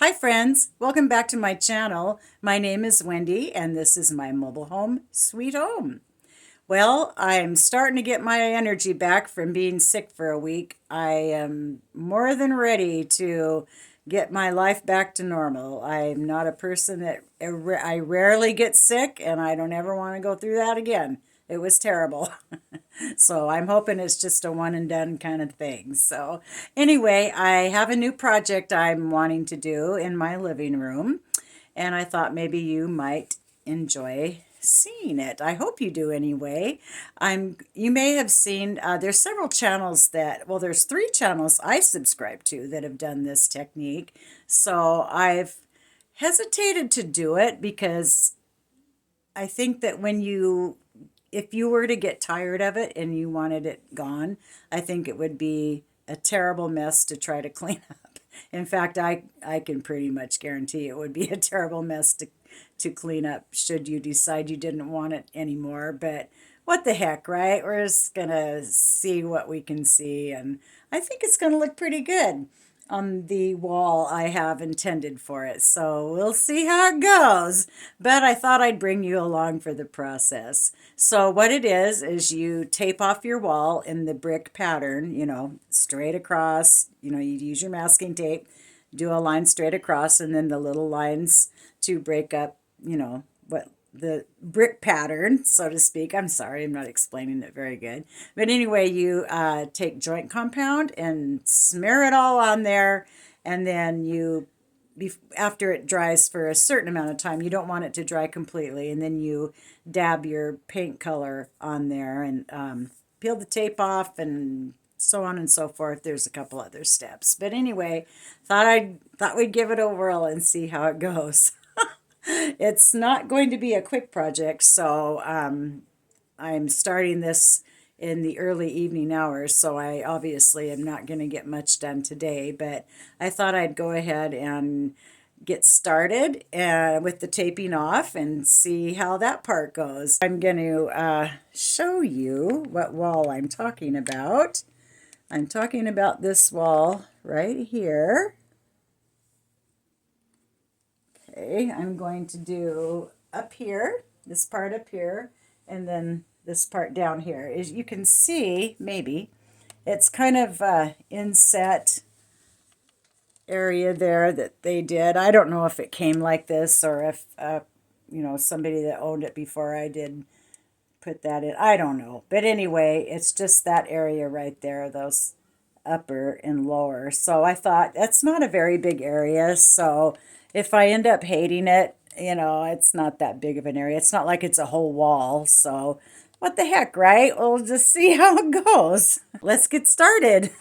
Hi friends, welcome back to my channel. My name is Wendy and this is my mobile home, Sweet Home. Well, I'm starting to get my energy back from being sick for a week. I am more than ready to get my life back to normal. I'm not a person that I rarely get sick and I don't ever want to go through that again. It was terrible. So I'm hoping it's just a one and done kind of thing. So anyway, I have a new project I'm wanting to do in my living room, and I thought maybe you might enjoy seeing it. I hope you do anyway. You may have seen there's several channels there's three channels I subscribe to that have done this technique. So I've hesitated to do it because I think that if you were to get tired of it and you wanted it gone, I think it would be a terrible mess to try to clean up. In fact, I can pretty much guarantee it would be a terrible mess to clean up should you decide you didn't want it anymore. But what the heck, right? We're just going to see what we can see, and I think it's going to look pretty good on the wall I have intended for it. So we'll see how it goes. But I thought I'd bring you along for the process. So what it is you tape off your wall in the brick pattern, straight across. You use your masking tape, do a line straight across, and then the little lines to break up, what the brick pattern, so to speak. I'm sorry, I'm not explaining it very good. But anyway, you take joint compound and smear it all on there, and then after it dries for a certain amount of time, you don't want it to dry completely, and then you dab your paint color on there and peel the tape off and so on and so forth. There's a couple other steps. But anyway, thought we'd give it a whirl and see how it goes. It's not going to be a quick project, so I'm starting this in the early evening hours, so I obviously am not going to get much done today, but I thought I'd go ahead and get started with the taping off and see how that part goes. I'm going to show you what wall I'm talking about. I'm talking about this wall right here. Okay, I'm going to do up here, this part up here, and then this part down here. As you can see, maybe, it's kind of inset area there that they did. I don't know if it came like this or if, somebody that owned it before I did put that in. I don't know. But anyway, it's just that area right there, those upper and lower. So I thought that's not a very big area, so if I end up hating it, it's not that big of an area. It's not like it's a whole wall, so what the heck, right? We'll just see how it goes. Let's get started.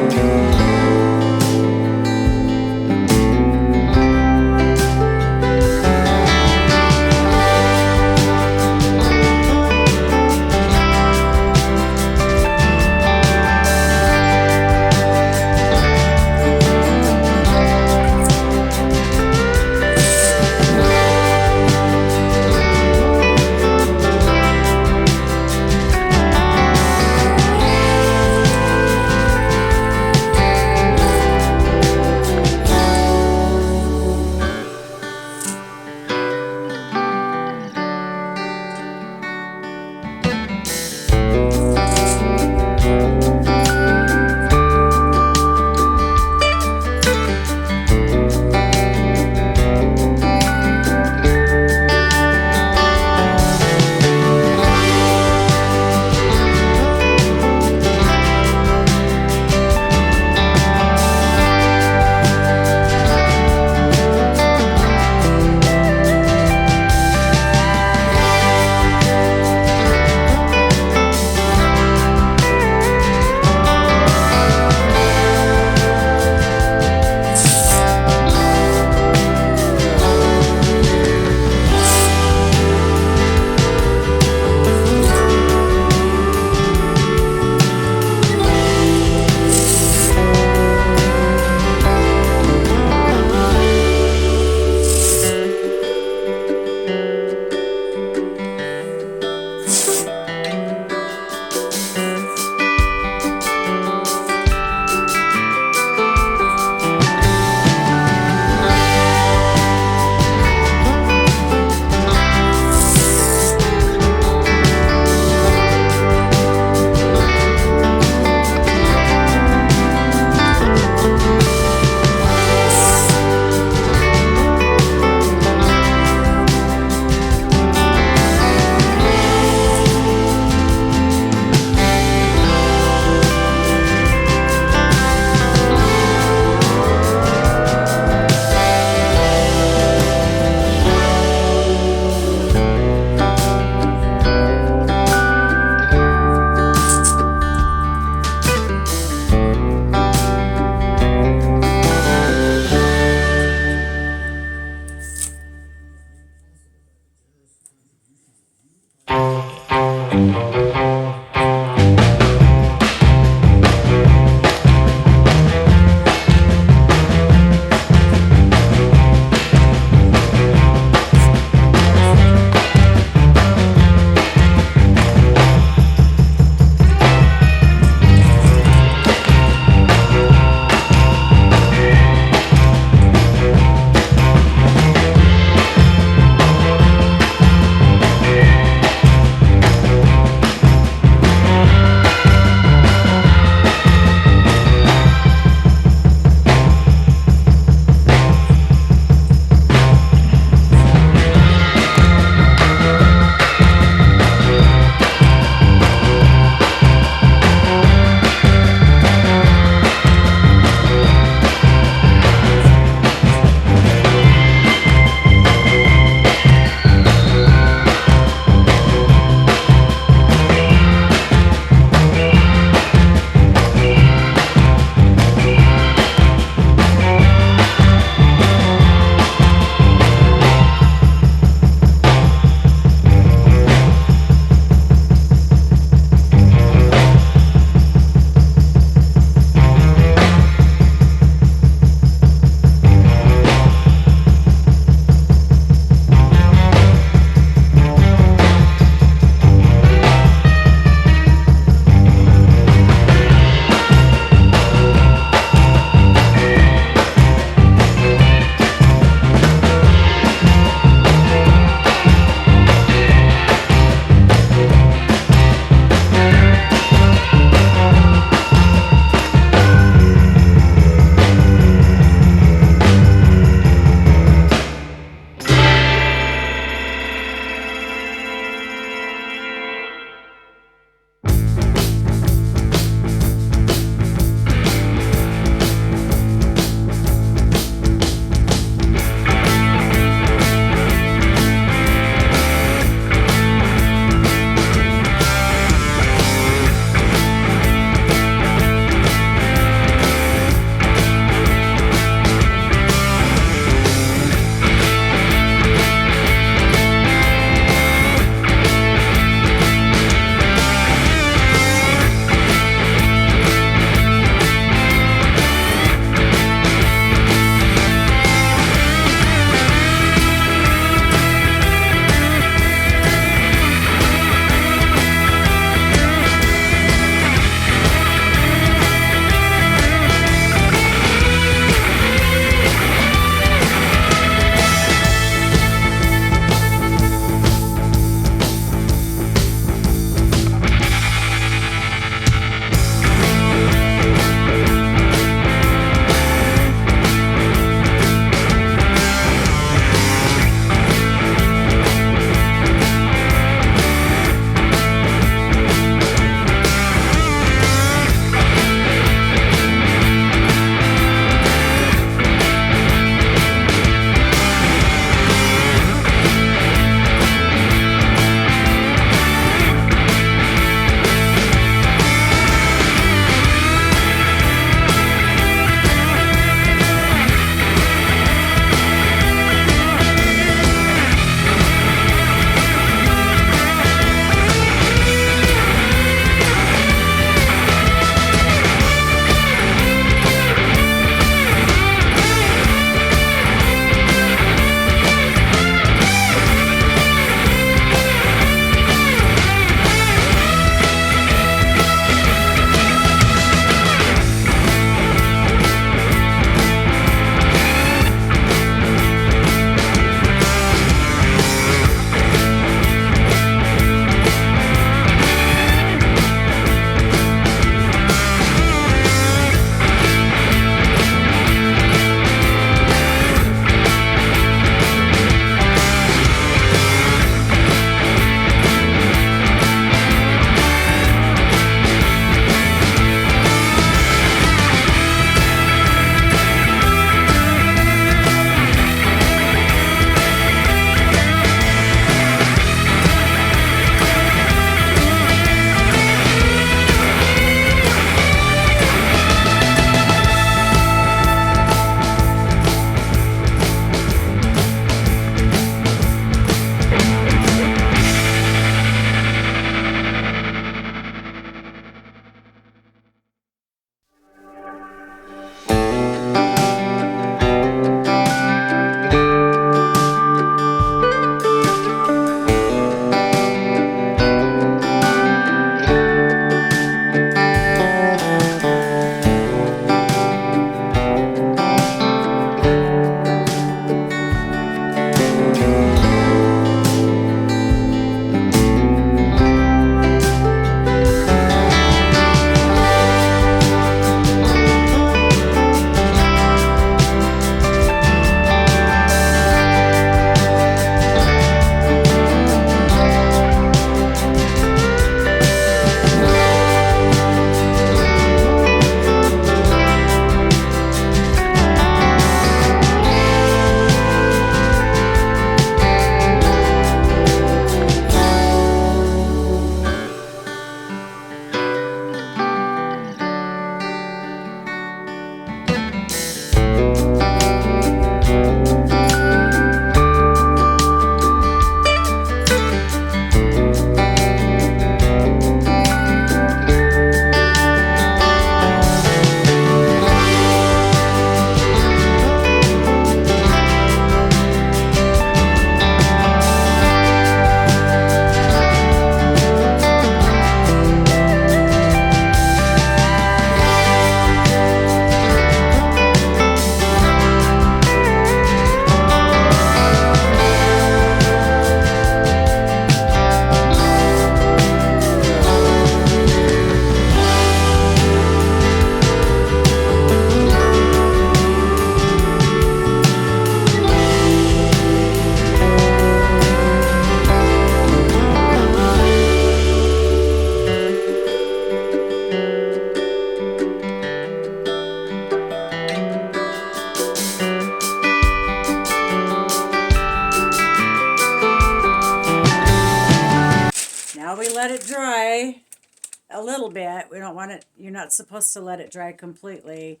a little bit. We don't want it, you're not supposed to let it dry completely.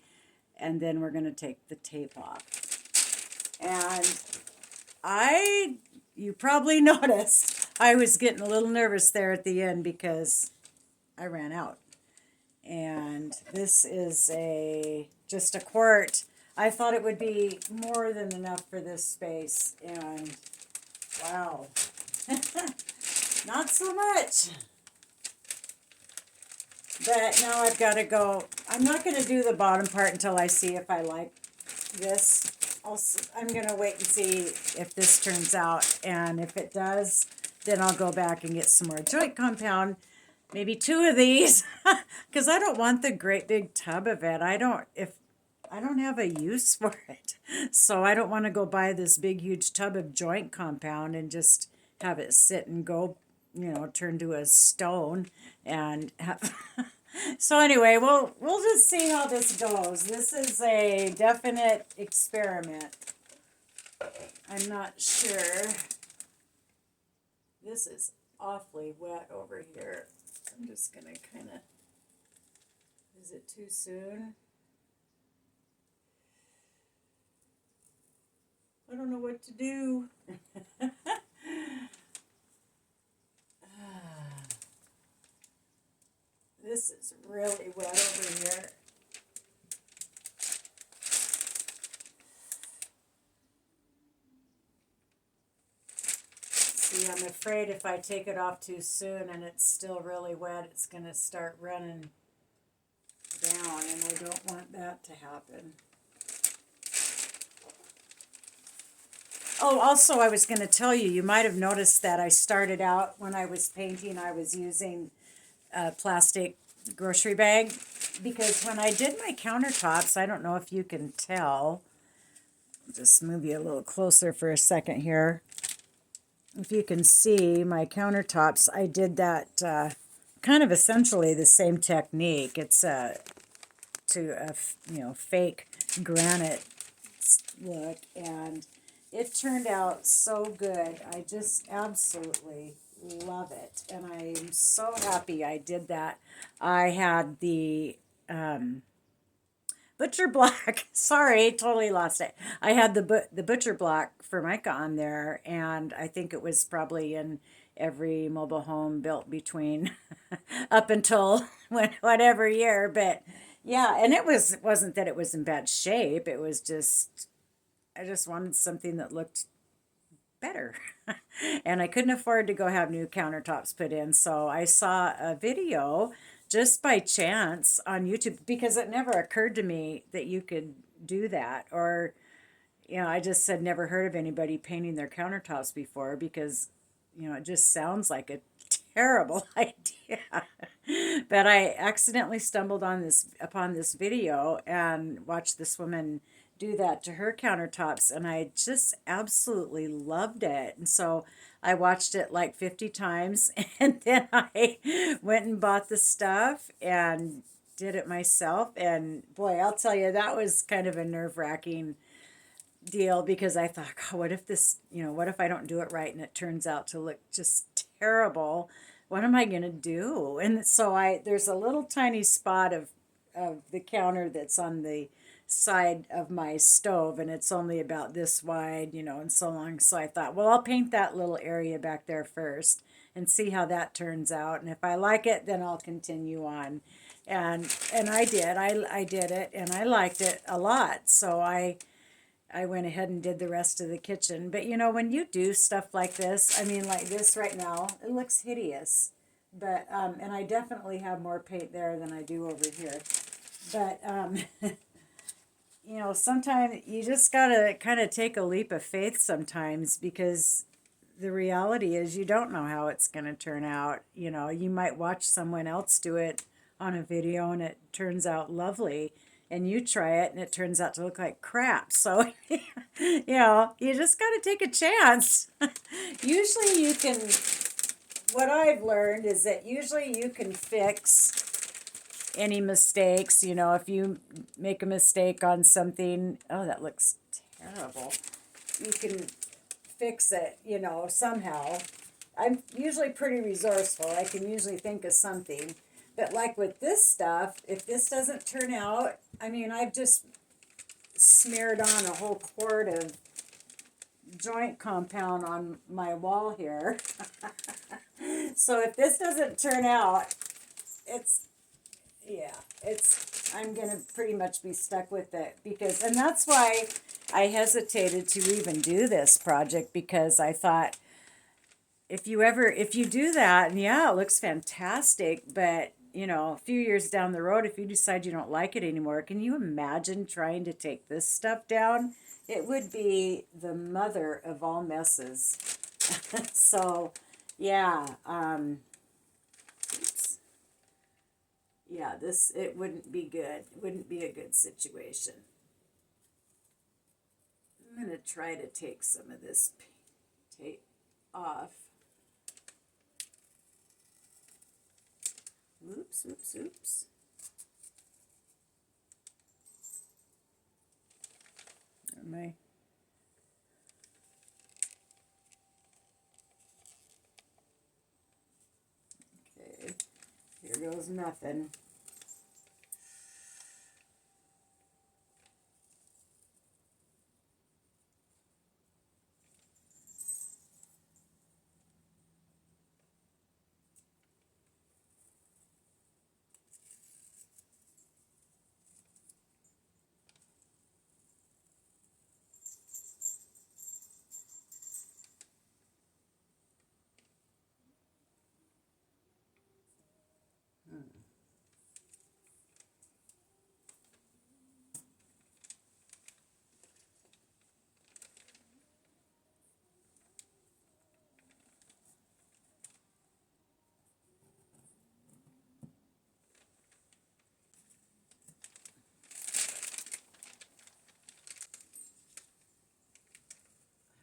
And then we're going to take the tape off. And you probably noticed, I was getting a little nervous there at the end because I ran out. And this is just a quart. I thought it would be more than enough for this space, and wow, not so much. But now I've got to go. I'm not going to do the bottom part until I see if I like this. I'm going to wait and see if this turns out, and if it does, then I'll go back and get some more joint compound, maybe 2 of these, because I don't want the great big tub of it. I don't have a use for it, so I don't want to go buy this big huge tub of joint compound and just have it sit and go, turn to a stone and have so anyway, we'll just see how this goes. This is a definite experiment. I'm not sure. This is awfully wet over here. I'm just gonna kind of, is it too soon? I don't know what to do. This is really wet over here. See, I'm afraid if I take it off too soon and it's still really wet, it's going to start running down, and I don't want that to happen. Oh, also, I was going to tell you, you might have noticed that I started out when I was painting, I was using a plastic grocery bag, because when I did my countertops, I don't know if you can tell, I'll just move you a little closer for a second here. If you can see my countertops, I did that kind of essentially the same technique. It's fake granite look, and it turned out so good. I just absolutely love it, and I'm so happy I did that. I had the butcher block. Sorry, totally lost it. I had the butcher block Formica on there, and I think it was probably in every mobile home built between up until whatever year. But yeah, and wasn't that it was in bad shape. It was just, I just wanted something that looked better. And I couldn't afford to go have new countertops put in. So I saw a video just by chance on YouTube, because it never occurred to me that you could do that. Or, I just had never heard of anybody painting their countertops before, because, it just sounds like a terrible idea. But I accidentally stumbled upon this video and watched this woman do that to her countertops, and I just absolutely loved it. And so I watched it like 50 times, and then I went and bought the stuff and did it myself. And boy, I'll tell you, that was kind of a nerve-wracking deal, because I thought, oh, what if I don't do it right and it turns out to look just terrible? What am I going to do? And so there's a little tiny spot of the counter that's on the side of my stove, and it's only about this wide, and so long. So I thought, well, I'll paint that little area back there first and see how that turns out. And if I like it, then I'll continue on. And I did. I did it, and I liked it a lot. So I went ahead and did the rest of the kitchen. But when you do stuff like this, I mean, like this right now, it looks hideous. But and I definitely have more paint there than I do over here. But sometimes you just gotta kind of take a leap of faith sometimes, because the reality is you don't know how it's gonna turn out. You might watch someone else do it on a video and it turns out lovely, and you try it and it turns out to look like crap. So, you just got to take a chance. Usually what I've learned is that usually you can fix any mistakes. If you make a mistake on something, oh, that looks terrible, you can fix it, somehow. I'm usually pretty resourceful. I can usually think of something. But like with this stuff, if this doesn't turn out, I mean, I've just smeared on a whole quart of joint compound on my wall here. So if this doesn't turn out, it's, yeah, it's, I'm gonna pretty much be stuck with it because, and that's why I hesitated to even do this project, because I thought, if you do that, and yeah, it looks fantastic, but you know, a few years down the road, if you decide you don't like it anymore, can you imagine trying to take this stuff down? It would be the mother of all messes. So, yeah, oops. Yeah, this, it wouldn't be good. It wouldn't be a good situation. I'm gonna try to take some of this tape off. Oops, oops, oops. Am I? Okay, here goes nothing.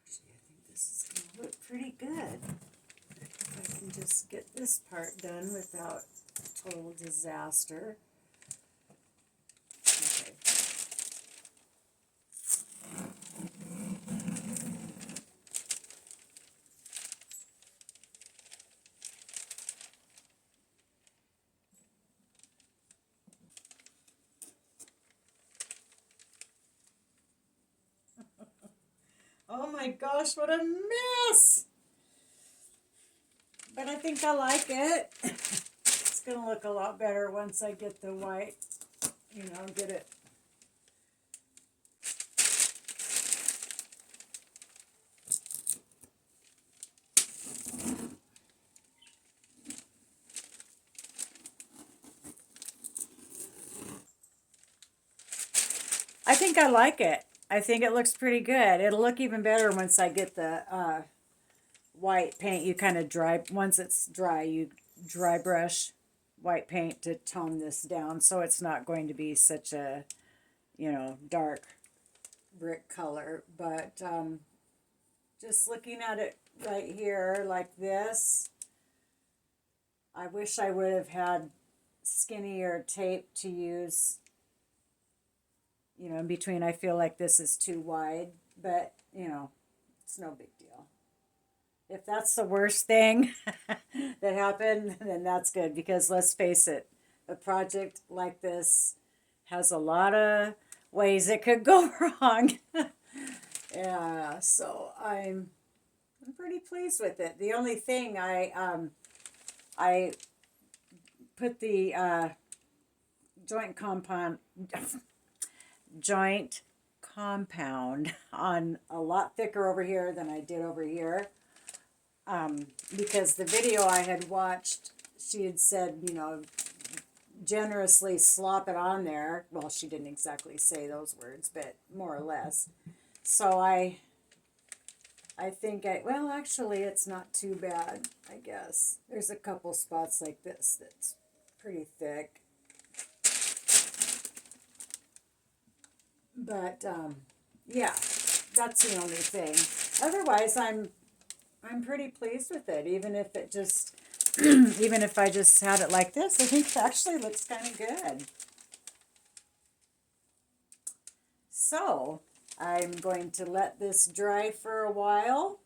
Actually, I think this is gonna look pretty good. If I can just get this part done without total disaster. Okay. Oh my gosh, what a mess! But I think I like it. It's gonna look a lot better once I get the white, you know, get it. I think I like it. I think it looks pretty good. It'll look even better once I get the white paint. You kind of dry, once it's dry, you dry brush white paint to tone this down so it's not going to be such a, you know, dark brick color. But just looking at it right here like this, I wish I would have had skinnier tape to use, you know, in between. I feel like this is too wide, but you know, it's no big deal. If that's the worst thing that happened, then that's good, because let's face it, a project like this has a lot of ways it could go wrong. Yeah, so I'm pretty pleased with it. The only thing I put the joint compound joint compound on a lot thicker over here than I did over here, because the video I had watched, she had said, you know, generously slop it on there. Well, she didn't exactly say those words, but more or less. So I think well, actually, it's not too bad, I guess. There's a couple spots like this that's pretty thick. But, yeah, that's the only thing. Otherwise, I'm pretty pleased with it, even if it just, even if I just had it like this, I think it actually looks kind of good. So, I'm going to let this dry for a while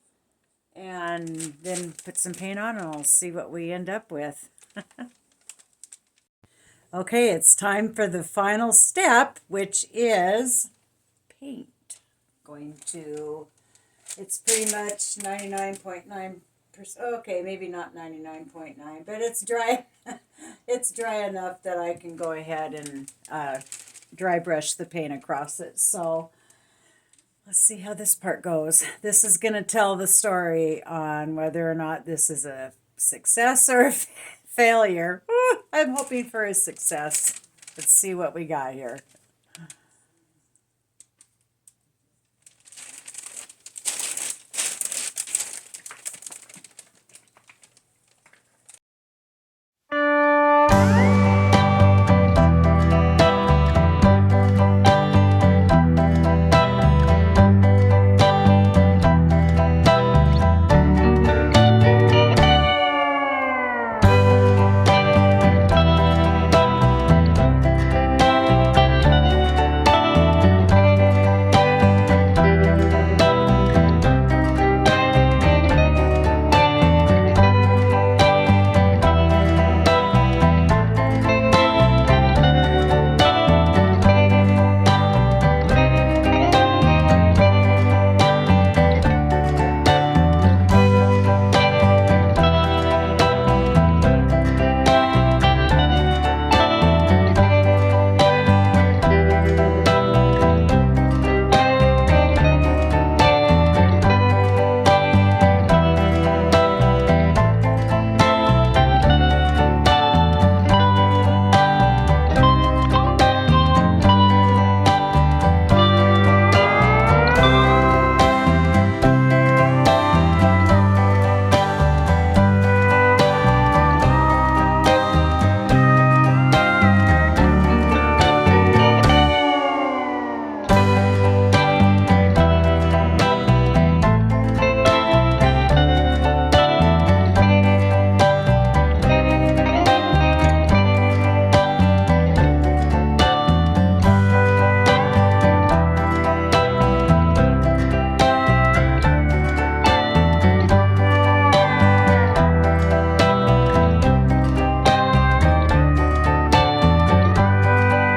and then put some paint on and I'll see what we end up with. Okay, it's time for the final step, which is paint. Going to, it's pretty much 99.9%. Okay, maybe not 99.9, but it's dry. It's dry enough that I can go ahead and dry brush the paint across it. So let's see how this part goes. This is going to tell the story on whether or not this is a success or a failure. I'm hoping for a success. Let's see what we got here.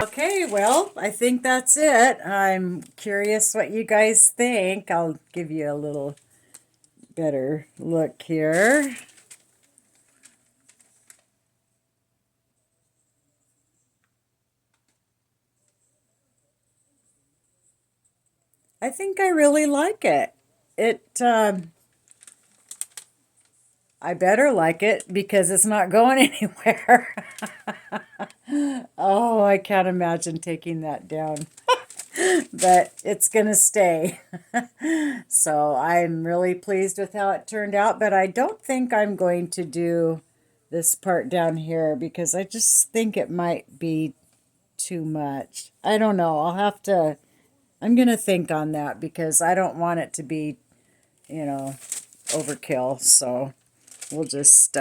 Okay, well, I think that's it. I'm curious what you guys think. I'll give you a little better look here. I think I really like it. I better like it because it's not going anywhere. Oh, I can't imagine taking that down. But it's gonna stay. So I'm really pleased with how it turned out, but I don't think I'm going to do this part down here because I just think it might be too much. I don't know. I'm gonna think on that because I don't want it to be, overkill. So we'll just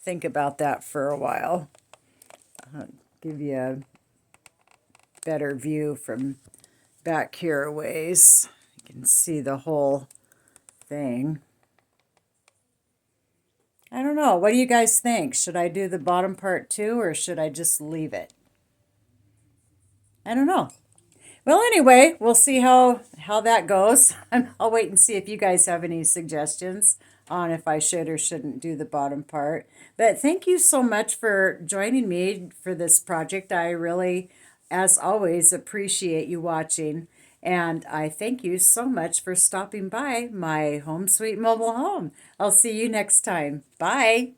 think about that for a while. I'll give you a better view from back here a ways. You can see the whole thing. I don't know. What do you guys think? Should I do the bottom part too, or should I just leave it? I don't know. Well, anyway, we'll see how that goes. I'll wait and see if you guys have any suggestions on if I should or shouldn't do the bottom part. But thank you so much for joining me for this project. I really, as always, appreciate you watching. And I thank you so much for stopping by my home sweet mobile home. I'll see you next time. Bye.